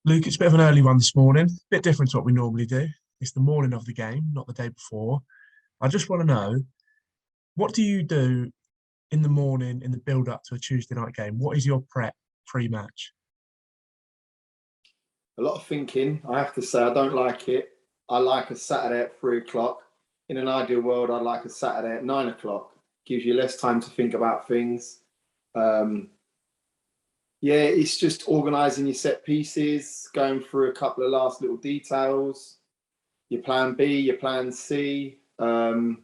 Luke, it's a bit of an early one this morning, a bit different to what we normally do. It's the morning of the game, not the day before. I just want to know, what do you do in the morning in the build up to a Tuesday night game? What is your prep pre-match? A lot of thinking. I have to say, I don't like it. I like a Saturday at 3 o'clock. In an ideal world, I'd like a Saturday at 9 o'clock. Gives you less time to think about things. Um, yeah, it's just organising your set pieces, going through a couple of last little details, your plan B, your plan C, and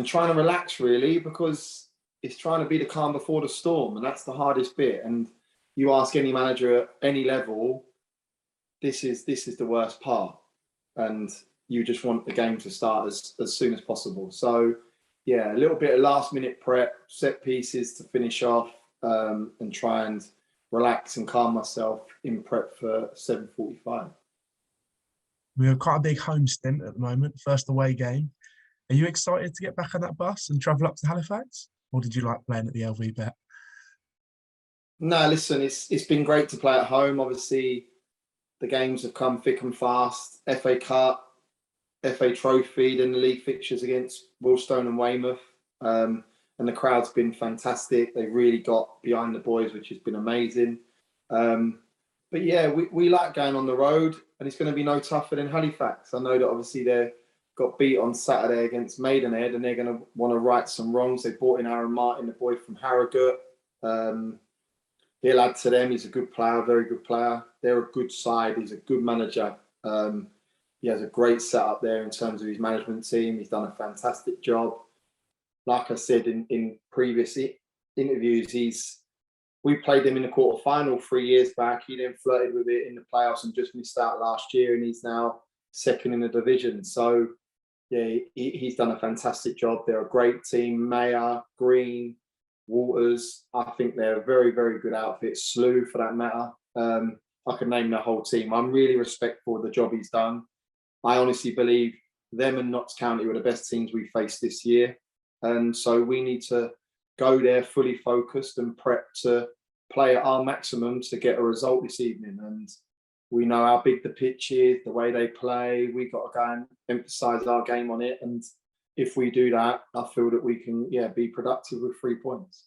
trying to relax really, because it's trying to be the calm before the storm, and that's the hardest bit. And you ask any manager at any level, this is the worst part, and you just want the game to start as soon as possible. So yeah, a little bit of last minute prep, set pieces to finish off, and try and relax and calm myself in prep for 7:45. We have quite a big home stint at the moment, first away game. Are you excited to get back on that bus and travel up to Halifax? Or did you like playing at the LV Bet? No, listen, it's been great to play at home. Obviously, the games have come thick and fast. FA Cup, FA Trophy, then the league fixtures against Woolstone and Weymouth. And the crowd's been fantastic. They've really got behind the boys, which has been amazing. But yeah, we like going on the road, and it's going to be no tougher than Halifax. I know that obviously they got beat on Saturday against Maidenhead, and they're going to want to right some wrongs. They brought in Aaron Martin, the boy from Harrogate. He'll add to them. He's a good player, very good player. They're a good side. He's a good manager. He has a great setup there in terms of his management team. He's done a fantastic job. Like I said in previous interviews, we played him in the quarter final 3 years back. He then flirted with it in the playoffs and just missed out last year, and he's now second in the division. So yeah, he's done a fantastic job. They're a great team. Mayer, Green, Waters. I think they're a very, very good outfit. Slew, for that matter. I can name the whole team. I'm really respectful of the job he's done. I honestly believe them and Notts County were the best teams we faced this year. And so we need to go there fully focused and prep to play at our maximum to get a result this evening. And we know how big the pitch is, the way they play. We've got to go and emphasise our game on it. And if we do that, I feel that we can, be productive with 3 points.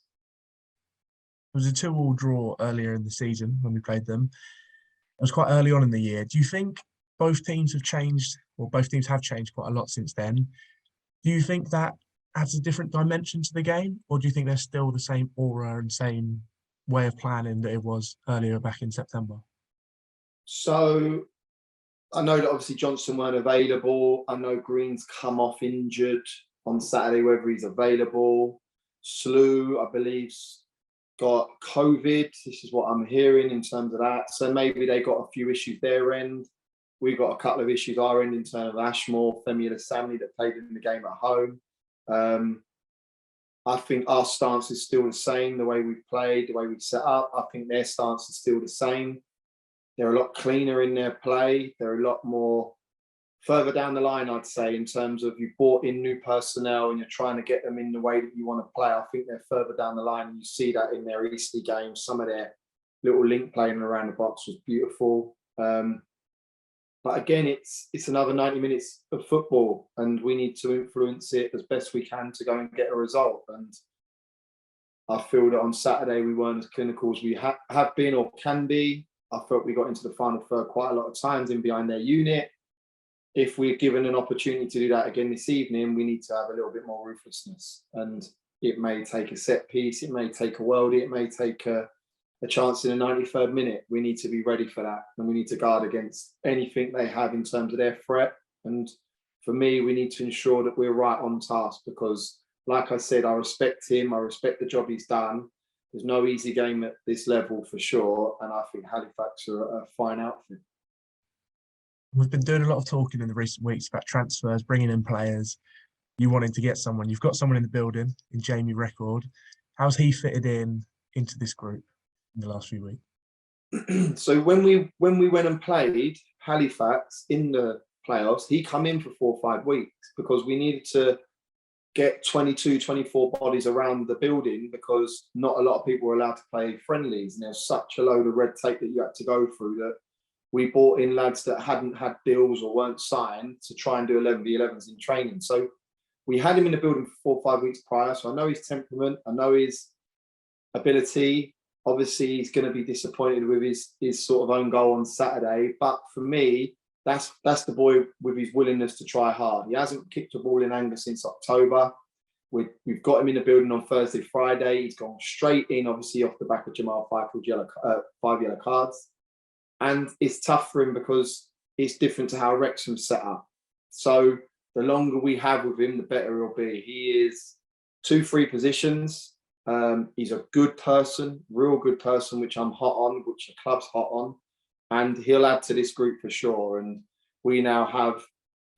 It was a 2-2 draw earlier in the season when we played them. It was quite early on in the year. Do you think both teams have changed, or both teams have changed quite a lot since then? Do you think that adds a different dimension to the game, or do you think there's still the same aura and same way of planning that it was earlier back in September? So I know that obviously Johnson weren't available. I know Green's come off injured on Saturday, whether he's available. Slew, I believe, got COVID. This is what I'm hearing in terms of that. So maybe they got a few issues their end. We got a couple of issues our end in terms of Ashmore, Femi Sammy that played in the game at home. I think our stance is still the same, the way we've played, the way we've set up. I think their stance is still the same. They're a lot cleaner in their play. They're a lot more further down the line, I'd say, in terms of you brought in new personnel and you're trying to get them in the way that you want to play. I think they're further down the line, and you see that in their Eastleigh games. Some of their little link playing around the box was beautiful. But again, it's another 90 minutes of football, and we need to influence it as best we can to go and get a result. And I feel that on Saturday we weren't as clinical as we have been or can be. I felt we got into the final third quite a lot of times in behind their unit. If we're given an opportunity to do that again this evening, we need to have a little bit more ruthlessness. And it may take a set piece, it may take a worldie, it may take a chance in the 93rd minute. We need to be ready for that, and we need to guard against anything they have in terms of their threat. And for me, we need to ensure that we're right on task, because like I said, I respect him, I respect the job he's done. There's no easy game at this level for sure, and I think Halifax are a fine outfit. We've been doing a lot of talking in the recent weeks about transfers, bringing in players. You wanting to get someone. You've got someone in the building in Jamie Record. How's he fitted into this group in the last few weeks? So when we went and played Halifax in the playoffs, he come in for 4 or 5 weeks because we needed to get 22, 24 bodies around the building, because not a lot of people were allowed to play friendlies, and there's such a load of red tape that you had to go through that we brought in lads that hadn't had deals or weren't signed to try and do 11v11s in training. So we had him in the building for 4 or 5 weeks prior. So I know his temperament, I know his ability. Obviously, he's going to be disappointed with his sort of own goal on Saturday. But for me, that's the boy with his willingness to try hard. He hasn't kicked a ball in anger since October. We've got him in the building on Thursday, Friday. He's gone straight in, obviously, off the back of Jamal Fyfield's 5 yellow cards. And it's tough for him because it's different to how Wrexham's set up. So the longer we have with him, the better he'll be. He is 2-3 positions. He's a good person, real good person, which I'm hot on, which the club's hot on. And he'll add to this group for sure. And we now have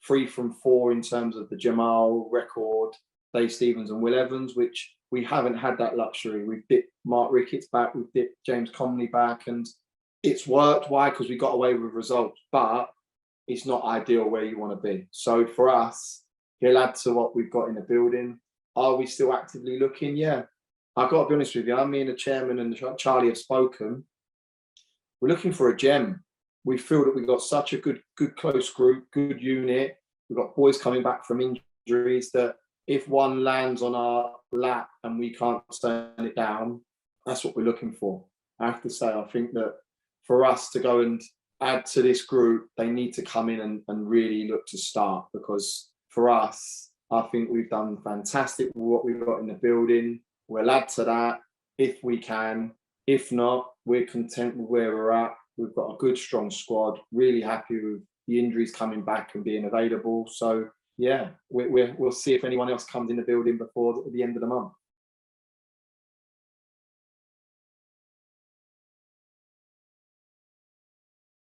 3 from 4 in terms of the Jamal record, Dave Stevens and Will Evans, which we haven't had that luxury. We've dipped Mark Ricketts back, we've dipped James Comley back, and it's worked. Why? Because we got away with results, but it's not ideal where you want to be. So for us, he'll add to what we've got in the building. Are we still actively looking? Yeah. I've got to be honest with you. Me and the chairman and Charlie have spoken. We're looking for a gem. We feel that we've got such a good close group, good unit. We've got boys coming back from injuries that if one lands on our lap and we can't turn it down, that's what we're looking for. I have to say, I think that for us to go and add to this group, they need to come in and really look to start, because for us, I think we've done fantastic with what we've got in the building. We'll add to that if we can. If not, we're content with where we're at. We've got a good, strong squad. Really happy with the injuries coming back and being available. So, yeah, we'll see if anyone else comes in the building before the end of the month.